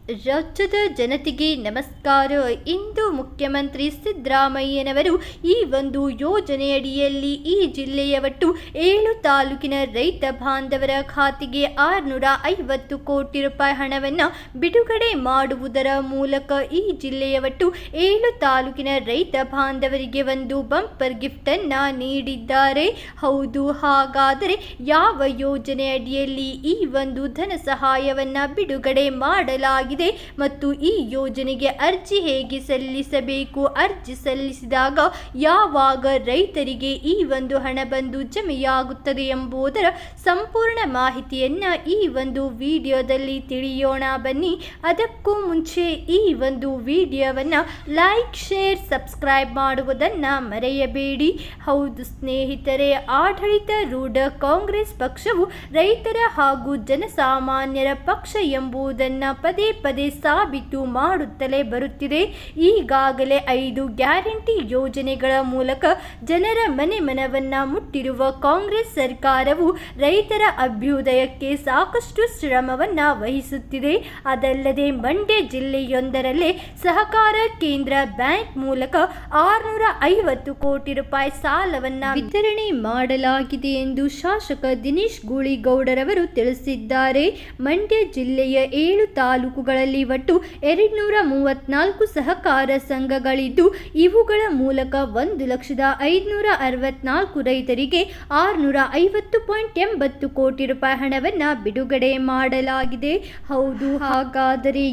ರಾಜ್ಯದ ಜನತೆಗೆ ನಮಸ್ಕಾರ. ಇಂದು ಮುಖ್ಯಮಂತ್ರಿ ಸಿದ್ದರಾಮಯ್ಯನವರು ಈ ಒಂದು ಯೋಜನೆಯಡಿಯಲ್ಲಿ ಈ ಜಿಲ್ಲೆಯ ಒಟ್ಟು 7 ತಾಲೂಕಿನ ರೈತ ಬಾಂಧವರ ಖಾತೆಗೆ 650 ಕೋಟಿ ರೂಪಾಯಿ ಹಣವನ್ನು ಬಿಡುಗಡೆ ಮಾಡುವುದರ ಮೂಲಕ ಈ ಜಿಲ್ಲೆಯ ಒಟ್ಟು 7 ತಾಲೂಕಿನ ರೈತ ಬಾಂಧವರಿಗೆ ಒಂದು ಬಂಪರ್ ಗಿಫ್ಟ್ ಅನ್ನು ನೀಡಿದ್ದಾರೆ. ಹೌದು, ಹಾಗಾದರೆ ಯಾವ ಯೋಜನೆಯಡಿಯಲ್ಲಿ ಈ ಒಂದು ಧನ ಸಹಾಯವನ್ನು ಬಿಡುಗಡೆ ಮಾಡಲಾಗಿದೆ ಮತ್ತು ಈ ಯೋಜನೆಗೆ ಅರ್ಜಿ ಹೇಗೆ ಸಲ್ಲಿಸಬೇಕು, ಅರ್ಜಿ ಸಲ್ಲಿಸಿದಾಗ ಯಾವಾಗ ರೈತರಿಗೆ ಈ ಒಂದು ಹಣ ಬಂದು ಜಮೆಯಾಗುತ್ತದೆ ಎಂಬುದರ ಸಂಪೂರ್ಣ ಮಾಹಿತಿಯನ್ನ ಈ ಒಂದು ವಿಡಿಯೋದಲ್ಲಿ ತಿಳಿಯೋಣ ಬನ್ನಿ. ಅದಕ್ಕೂ ಮುಂಚೆ ಈ ಒಂದು ವಿಡಿಯೋವನ್ನ ಲೈಕ್, ಶೇರ್, ಸಬ್ಸ್ಕ್ರೈಬ್ ಮಾಡುವುದನ್ನ ಮರೆಯಬೇಡಿ. ಹೌದು ಸ್ನೇಹಿತರೆ, ಆಡಳಿತಾರೂಢ ಕಾಂಗ್ರೆಸ್ ಪಕ್ಷವು ರೈತರ ಹಾಗೂ ಜನಸಾಮಾನ್ಯರ ಪಕ್ಷ ಎಂಬುದನ್ನ ಪದೇ ಪದೇ ಸಾಬೀತು ಮಾಡುತ್ತಲೇ ಬರುತ್ತಿದೆ. ಈಗಾಗಲೇ 5 ಗ್ಯಾರಂಟಿ ಯೋಜನೆಗಳ ಮೂಲಕ ಜನರ ಮನೆ ಮನವನ್ನ ಮುಟ್ಟಿರುವ ಕಾಂಗ್ರೆಸ್ ಸರ್ಕಾರವು ರೈತರ ಅಭ್ಯುದಯಕ್ಕೆ ಸಾಕಷ್ಟು ಶ್ರಮವನ್ನ ವಹಿಸುತ್ತಿದೆ. ಅದಲ್ಲದೆ ಮಂಡ್ಯ ಜಿಲ್ಲೆಯೊಂದರಲ್ಲೇ ಸಹಕಾರ ಕೇಂದ್ರ ಬ್ಯಾಂಕ್ ಮೂಲಕ 650 ಕೋಟಿ ರೂಪಾಯಿ ಸಾಲವನ್ನ ವಿತರಣೆ ಮಾಡಲಾಗಿದೆ ಎಂದು ಶಾಸಕ ದಿನೇಶ್ ಗೂಳಿಗೌಡರವರು ತಿಳಿಸಿದ್ದಾರೆ. ಮಂಡ್ಯ ಜಿಲ್ಲೆಯ 7 ತಾಲೂಕುಗಳಲ್ಲಿ ಒಟ್ಟು 234 ಸಹಕಾರ ಸಂಘಗಳಿದ್ದು ಇವುಗಳ ಮೂಲಕ 1,564 ರೈತರಿಗೆ 650.80 ಕೋಟಿ ರೂಪಾಯಿ ಹಣವನ್ನು ಬಿಡುಗಡೆ ಮಾಡಲಾಗಿದೆ. ಹೌದು, ಹಾಗಾದರೆ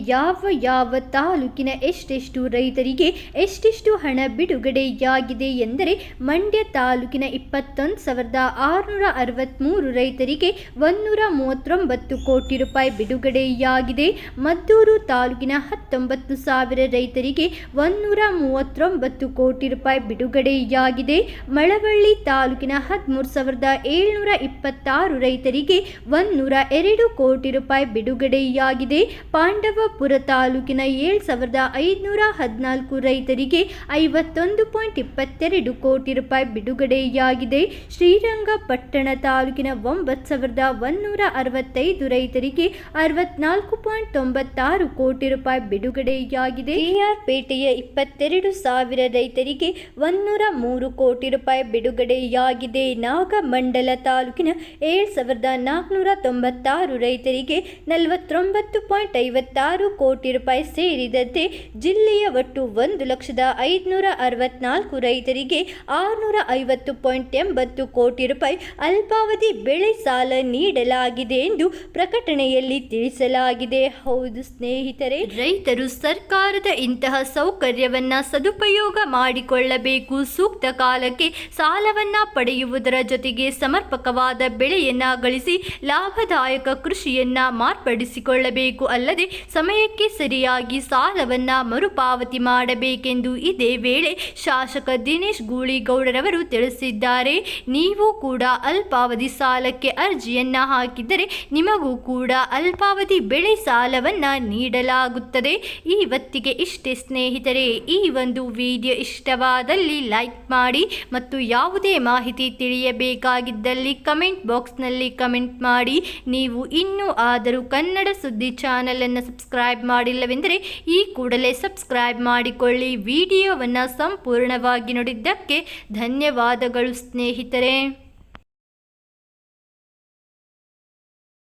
ಯಾವ ತಾಲೂಕಿನ ಎಷ್ಟೆಷ್ಟು ರೈತರಿಗೆ ಎಷ್ಟೆಷ್ಟು ಹಣ ಬಿಡುಗಡೆಯಾಗಿದೆ ಎಂದರೆ ಮಂಡ್ಯ ತಾಲೂಕಿನ 21,663 ರೈತರಿಗೆ 139 ಕೋಟಿ ರೂಪಾಯಿ ಬಿಡುಗಡೆಯಾಗಿದೆ. ಮದ್ದೂರು ತಾಲೂಕಿನ 19,000 ರೈತರಿಗೆ 139 ಕೋಟಿ ರೂಪಾಯಿ ಬಿಡುಗಡೆಯಾಗಿದೆ. ಮಳವಳ್ಳಿ ತಾಲೂಕಿನ 13,726 ರೈತರಿಗೆ 102 ಕೋಟಿ ರೂಪಾಯಿ ಬಿಡುಗಡೆಯಾಗಿದೆ. ಪಾಂಡವಪುರ ತಾಲೂಕಿನ 7,514 ರೈತರಿಗೆ 51.22 ಕೋಟಿ ರೂಪಾಯಿ ಬಿಡುಗಡೆಯಾಗಿದೆ. ಶ್ರೀರಂಗಪಟ್ಟಣ ತಾಲೂಕಿನ 9,165 ರೈತರಿಗೆ 64.96 ಕೋಟಿ ರೂಪಾಯಿ ಬಿಡುಗಡೆಯಾಗಿದೆ. ಕೆಆರ್ಪೇಟೆಯ 22,000 ರೈತರಿಗೆ 103 ಕೋಟಿ ರೂಪಾಯಿ ಬಿಡುಗಡೆಯಾಗಿದೆ. ನಾಗಮಂಡಲ ತಾಲೂಕಿನ 7,496 ರೈತರಿಗೆ 49.56 ಕೋಟಿ ರೂಪಾಯಿ ಸೇರಿದಂತೆ ಜಿಲ್ಲೆಯ ಒಟ್ಟು 1,564 ರೈತರಿಗೆ 650.80 ಕೋಟಿ ರೂಪಾಯಿ ಅಲ್ಪಾವಧಿ ಬೆಳೆ ಸಾಲ ನೀಡಲಾಗಿದೆ ಎಂದು ಪ್ರಕಟಣೆಯಲ್ಲಿ ತಿಳಿಸಲಾಗಿದೆ. ಹೌದು ಸ್ನೇಹಿತರೆ, ರೈತರು ಸರ್ಕಾರದ ಇಂತಹ ಸೌಕರ್ಯವನ್ನ ಸದುಪಯೋಗ ಮಾಡಿಕೊಳ್ಳಬೇಕು. ಸೂಕ್ತ ಕಾಲಕ್ಕೆ ಸಾಲವನ್ನ ಪಡೆಯುವುದರ ಜೊತೆಗೆ ಸಮರ್ಪಕವಾದ ಬೆಳೆಯನ್ನ ಗಳಿಸಿ ಲಾಭದಾಯಕ ಕೃಷಿಯನ್ನ ಮಾರ್ಪಡಿಸಿಕೊಳ್ಳಬೇಕು. ಅಲ್ಲದೆ ಸಮಯಕ್ಕೆ ಸರಿಯಾಗಿ ಸಾಲವನ್ನ ಮರುಪಾವತಿ ಮಾಡಬೇಕೆಂದು ಇದೇ ವೇಳೆ ಶಾಸಕ ದಿನೇಶ್ ಗೂಳಿಗೌಡರವರು ತಿಳಿಸಿದ್ದಾರೆ. ನೀವು ಕೂಡ ಅಲ್ಪಾವಧಿ ಸಾಲಕ್ಕೆ ಅರ್ಜಿಯನ್ನ ಹಾಕಿದರೆ ನಿಮಗೂ ಕೂಡ ಅಲ್ಪಾವಧಿ ಬೆಳೆ ಸಾಲವನ್ನ ನೀಡಲಾಗುತ್ತದೆ. ಇವತ್ತಿಗೆ ಇಷ್ಟೇ ಸ್ನೇಹಿತರೆ. ಈ ಒಂದು ವಿಡಿಯೋ ಇಷ್ಟವಾದಲ್ಲಿ ಲೈಕ್ ಮಾಡಿ ಮತ್ತು ಯಾವುದೇ ಮಾಹಿತಿ ತಿಳಿಯಬೇಕಾಗಿದ್ದಲ್ಲಿ ಕಮೆಂಟ್ ಬಾಕ್ಸ್ನಲ್ಲಿ ಕಮೆಂಟ್ ಮಾಡಿ. ನೀವು ಇನ್ನೂ ಆದರೂ ಕನ್ನಡ ಸುದ್ದಿ ಚಾನೆಲ್ ಅನ್ನು ಸಬ್ಸ್ಕ್ರೈಬ್ ಮಾಡಿಲ್ಲವೆಂದರೆ ಈ ಕೂಡಲೇ ಸಬ್ಸ್ಕ್ರೈಬ್ ಮಾಡಿಕೊಳ್ಳಿ. ವಿಡಿಯೋವನ್ನು ಸಂಪೂರ್ಣವಾಗಿ ನೋಡಿದ್ದಕ್ಕೆ ಧನ್ಯವಾದಗಳು ಸ್ನೇಹಿತರೆ.